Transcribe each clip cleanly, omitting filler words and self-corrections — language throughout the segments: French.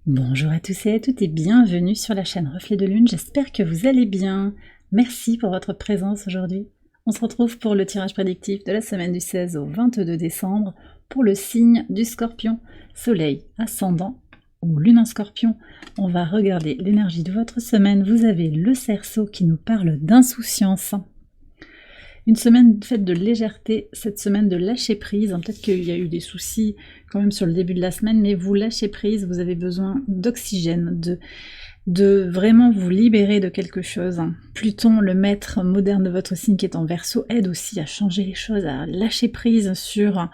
Bonjour à tous et à toutes et bienvenue sur la chaîne Reflet de Lune, j'espère que vous allez bien. Merci pour votre présence aujourd'hui. On se retrouve pour le tirage prédictif de la semaine du 16 au 22 décembre pour le signe du Scorpion, Soleil, Ascendant ou Lune en Scorpion. On va regarder l'énergie de votre semaine. Vous avez le Cerceau qui nous parle d'insouciance. Une semaine faite de légèreté, cette semaine de lâcher prise. Peut-être qu'il y a eu des soucis quand même sur le début de la semaine, mais vous lâchez prise, vous avez besoin d'oxygène, de vraiment vous libérer de quelque chose. Pluton, le maître moderne de votre signe qui est en Verseau, aide aussi à changer les choses, à lâcher prise sur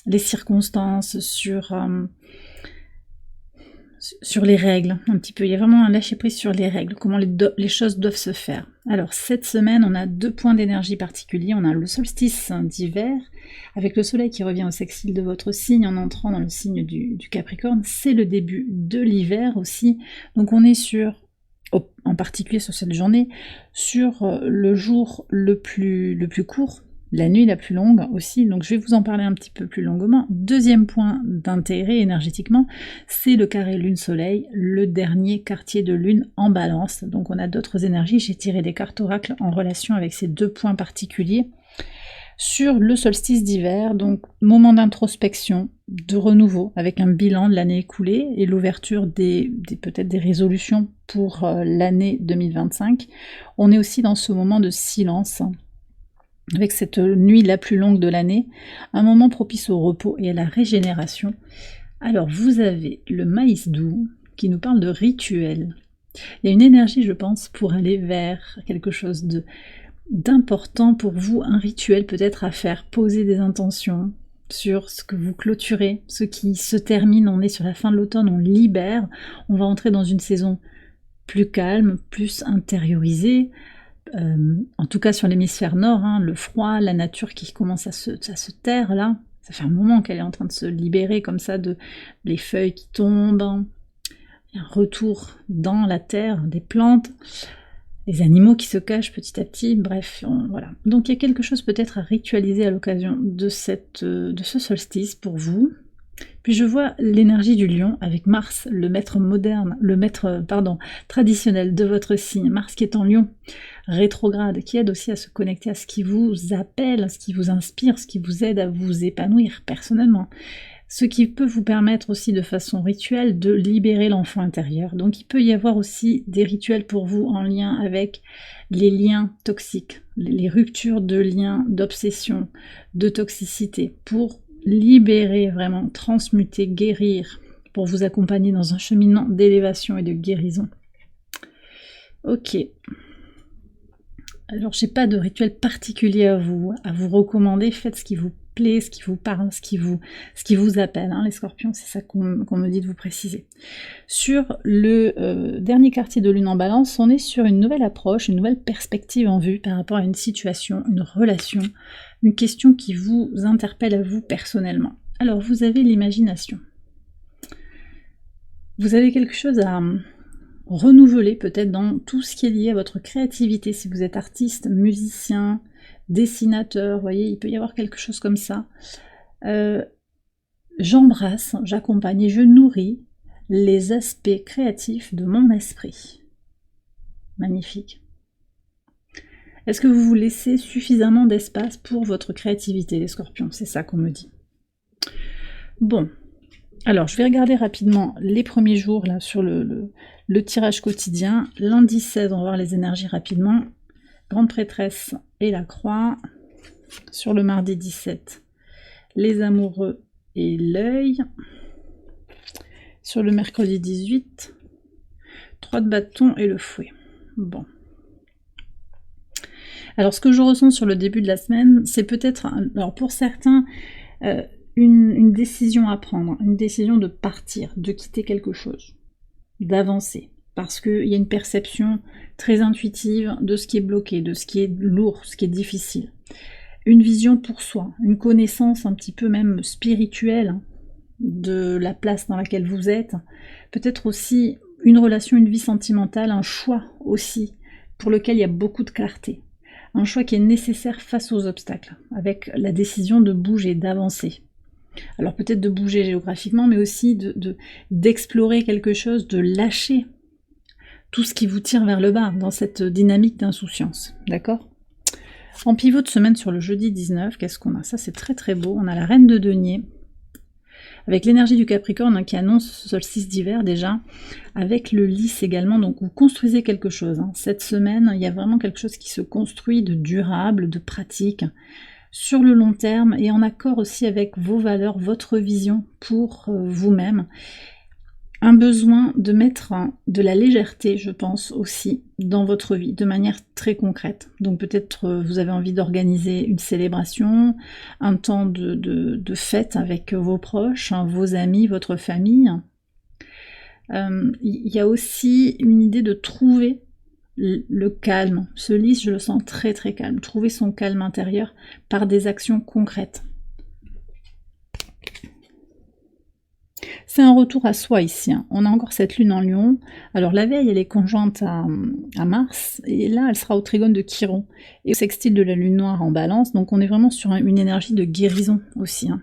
les circonstances, sur les règles, un petit peu. Il y a vraiment un lâcher-prise sur les règles, comment les choses doivent se faire. Alors, cette semaine, on a deux points d'énergie particuliers. On a le solstice d'hiver, avec le soleil qui revient au sextile de votre signe en entrant dans le signe du Capricorne. C'est le début de l'hiver aussi. Donc, on est en particulier sur cette journée, sur le jour le plus court, la nuit la plus longue aussi, donc je vais vous en parler un petit peu plus longuement. Deuxième point d'intérêt énergétiquement, c'est le carré Lune-Soleil, le dernier quartier de Lune en Balance. Donc on a d'autres énergies, j'ai tiré des cartes oracles en relation avec ces deux points particuliers. Sur le solstice d'hiver, donc moment d'introspection, de renouveau, avec un bilan de l'année écoulée et l'ouverture peut-être des résolutions pour l'année 2025. On est aussi dans ce moment de silence, avec cette nuit la plus longue de l'année, un moment propice au repos et à la régénération. Alors vous avez le maïs doux qui nous parle de rituel. Il y a une énergie, je pense, pour aller vers quelque chose d'important pour vous, un rituel peut-être à faire, poser des intentions sur ce que vous clôturez, ce qui se termine. On est sur la fin de l'automne, on libère, on va entrer dans une saison plus calme, plus intériorisée, en tout cas sur l'hémisphère nord, le froid, la nature qui commence à se taire là, ça fait un moment qu'elle est en train de se libérer comme ça, les feuilles qui tombent, il y a un retour dans la terre, des plantes, les animaux qui se cachent petit à petit, bref, voilà. Donc il y a quelque chose peut-être à ritualiser à l'occasion de ce solstice pour vous. Puis je vois l'énergie du lion avec Mars, le maître traditionnel de votre signe, Mars qui est en lion, rétrograde, qui aide aussi à se connecter à ce qui vous appelle, ce qui vous inspire, ce qui vous aide à vous épanouir personnellement. Ce qui peut vous permettre aussi de façon rituelle de libérer l'enfant intérieur. Donc il peut y avoir aussi des rituels pour vous en lien avec les liens toxiques, les ruptures de liens, d'obsession, de toxicité, pour libérer vraiment, transmuter, guérir, pour vous accompagner dans un cheminement d'élévation et de guérison. Ok. Alors j'ai pas de rituel particulier à vous recommander, faites ce qui vous plaît, ce qui vous parle, ce qui vous appelle, les scorpions, c'est ça qu'on me dit de vous préciser. Sur le dernier quartier de Lune en Balance, on est sur une nouvelle approche, une nouvelle perspective en vue par rapport à une situation, une relation, une question qui vous interpelle à vous personnellement. Alors vous avez l'imagination. Vous avez quelque chose à renouveler peut-être dans tout ce qui est lié à votre créativité, si vous êtes artiste, musicien, dessinateur, vous voyez, il peut y avoir quelque chose comme ça. J'embrasse, j'accompagne et je nourris les aspects créatifs de mon esprit. Magnifique. Est-ce que vous vous laissez suffisamment d'espace pour votre créativité, les scorpions? C'est ça qu'on me dit. Bon, alors je vais regarder rapidement les premiers jours là sur le tirage quotidien. Lundi 16, on va voir les énergies rapidement. Grande prêtresse et la croix. Sur le mardi 17, les amoureux et l'œil. Sur le mercredi 18, 3 de bâton et le fouet. Bon. Alors ce que je ressens sur le début de la semaine, c'est peut-être, alors pour certains, une décision à prendre, une décision de partir, de quitter quelque chose, d'avancer, parce qu'il y a une perception très intuitive de ce qui est bloqué, de ce qui est lourd, ce qui est difficile. Une vision pour soi, une connaissance un petit peu même spirituelle de la place dans laquelle vous êtes, peut-être aussi une relation, une vie sentimentale, un choix aussi, pour lequel il y a beaucoup de clarté. Un choix qui est nécessaire face aux obstacles, avec la décision de bouger, d'avancer. Alors peut-être de bouger géographiquement, mais aussi d'explorer quelque chose, de lâcher tout ce qui vous tire vers le bas dans cette dynamique d'insouciance, d'accord? En pivot de semaine sur le jeudi 19, qu'est-ce qu'on a? Ça c'est très très beau, on a la reine de denier, avec l'énergie du Capricorne hein, qui annonce ce solstice d'hiver déjà, avec le lys également, donc vous construisez quelque chose. Hein. Cette semaine, il y a vraiment quelque chose qui se construit de durable, de pratique, sur le long terme, et en accord aussi avec vos valeurs, votre vision pour vous-même. Un besoin de mettre de la légèreté, je pense, aussi, dans votre vie, de manière très concrète. Donc peut-être vous avez envie d'organiser une célébration, un temps de fête avec vos proches, hein, vos amis, votre famille. Il y a aussi une idée de trouver le calme. Ce lys, je le sens très très calme. Trouver son calme intérieur par des actions concrètes. C'est un retour à soi ici. Hein. On a encore cette lune en Lion. Alors la veille, elle est conjointe à Mars, et là, elle sera au trigone de Chiron, et au sextile de la lune noire en Balance. Donc on est vraiment sur une énergie de guérison aussi. Hein.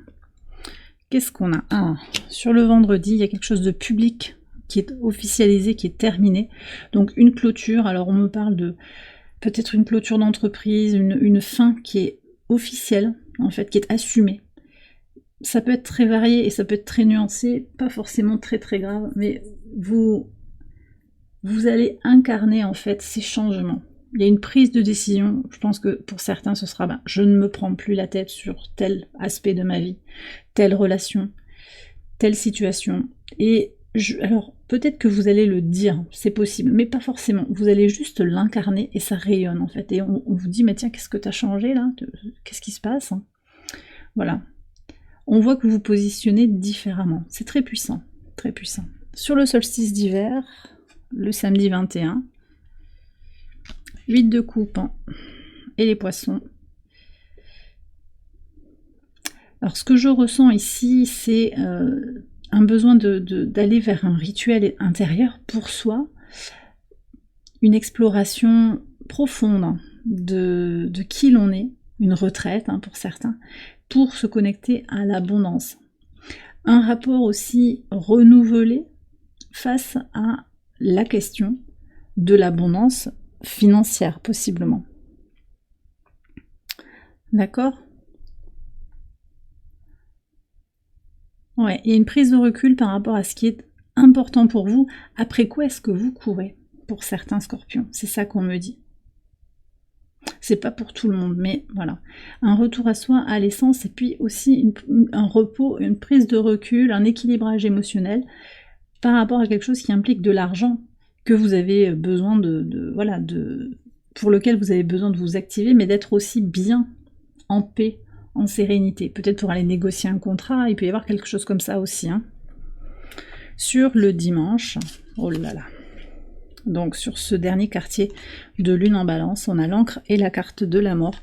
Qu'est-ce qu'on a? Ah, sur le vendredi, il y a quelque chose de public qui est officialisé, qui est terminé. Donc une clôture. Alors on me parle de peut-être une clôture d'entreprise, une fin qui est officielle, en fait, qui est assumée. Ça peut être très varié et ça peut être très nuancé, pas forcément très très grave, mais vous allez incarner en fait ces changements. Il y a une prise de décision, je pense que pour certains ce sera je ne me prends plus la tête sur tel aspect de ma vie, telle relation, telle situation. Et alors peut-être que vous allez le dire, c'est possible, mais pas forcément. Vous allez juste l'incarner et ça rayonne en fait. Et on vous dit, mais tiens, qu'est-ce que tu as changé là? Qu'est-ce qui se passe? Voilà. On voit que vous vous positionnez différemment. C'est très puissant, très puissant. Sur le solstice d'hiver, le samedi 21, 8 de coupe hein, et les poissons. Alors ce que je ressens ici, c'est un besoin d'aller vers un rituel intérieur pour soi, une exploration profonde de qui l'on est, une retraite hein, pour certains, pour se connecter à l'abondance. Un rapport aussi renouvelé face à la question de l'abondance financière, possiblement. D'accord? Ouais, il y a une prise de recul par rapport à ce qui est important pour vous. Après quoi est-ce que vous courez pour certains scorpions? C'est ça qu'on me dit. C'est pas pour tout le monde, mais voilà. Un retour à soi, à l'essence, et puis aussi un repos, une prise de recul, un équilibrage émotionnel par rapport à quelque chose qui implique de l'argent que vous avez besoin pour lequel vous avez besoin de vous activer, mais d'être aussi bien, en paix, en sérénité. Peut-être pour aller négocier un contrat, il peut y avoir quelque chose comme ça aussi. Hein. Sur le dimanche, oh là là. Donc sur ce dernier quartier de lune en Balance, on a l'encre et la carte de la mort.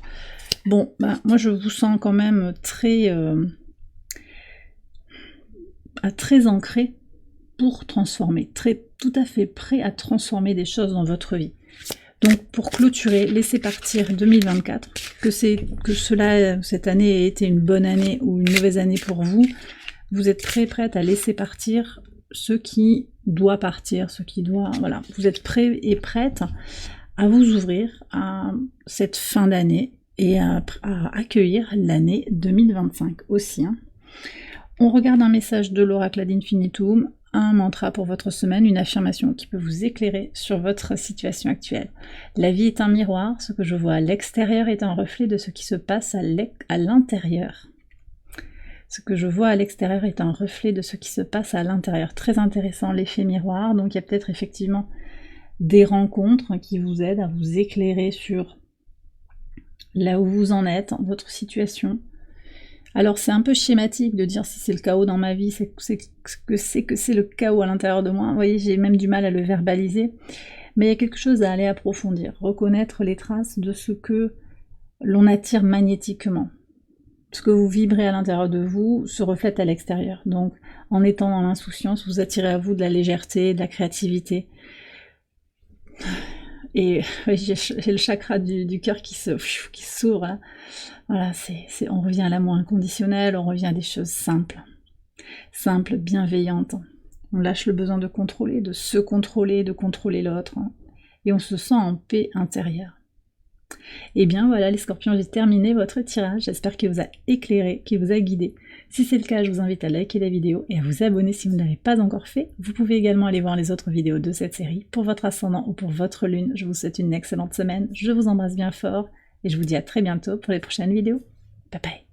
Bon, moi je vous sens quand même très ancré pour transformer, tout à fait prêt à transformer des choses dans votre vie. Donc pour clôturer, laissez partir 2024, que cette année ait été une bonne année ou une mauvaise année pour vous, vous êtes prête à laisser partir ce qui doit partir, voilà, vous êtes prêt et prête à vous ouvrir à cette fin d'année et à accueillir l'année 2025 aussi. Hein. On regarde un message de l'oracle ad infinitum, un mantra pour votre semaine, une affirmation qui peut vous éclairer sur votre situation actuelle. La vie est un miroir, ce que je vois à l'extérieur est un reflet de ce qui se passe à l'intérieur. Ce que je vois à l'extérieur est un reflet de ce qui se passe à l'intérieur. Très intéressant l'effet miroir, donc il y a peut-être effectivement des rencontres qui vous aident à vous éclairer sur là où vous en êtes, votre situation. Alors c'est un peu schématique de dire si c'est le chaos dans ma vie, c'est que c'est le chaos à l'intérieur de moi. Vous voyez, j'ai même du mal à le verbaliser. Mais il y a quelque chose à aller approfondir, reconnaître les traces de ce que l'on attire magnétiquement. Ce que vous vibrez à l'intérieur de vous se reflète à l'extérieur. Donc en étant dans l'insouciance, vous attirez à vous de la légèreté, de la créativité. Et ouais, j'ai le chakra du cœur qui s'ouvre, là. Voilà, on revient à l'amour inconditionnel, on revient à des choses simples, bienveillantes. On lâche le besoin de contrôler, de se contrôler, de contrôler l'autre, hein, et on se sent en paix intérieure. Et bien voilà les scorpions, j'ai terminé votre tirage, j'espère qu'il vous a éclairé, qu'il vous a guidé. Si c'est le cas, je vous invite à liker la vidéo et à vous abonner si vous ne l'avez pas encore fait. Vous pouvez également aller voir les autres vidéos de cette série. Pour votre ascendant ou pour votre lune, je vous souhaite une excellente semaine, je vous embrasse bien fort et je vous dis à très bientôt pour les prochaines vidéos. Bye bye.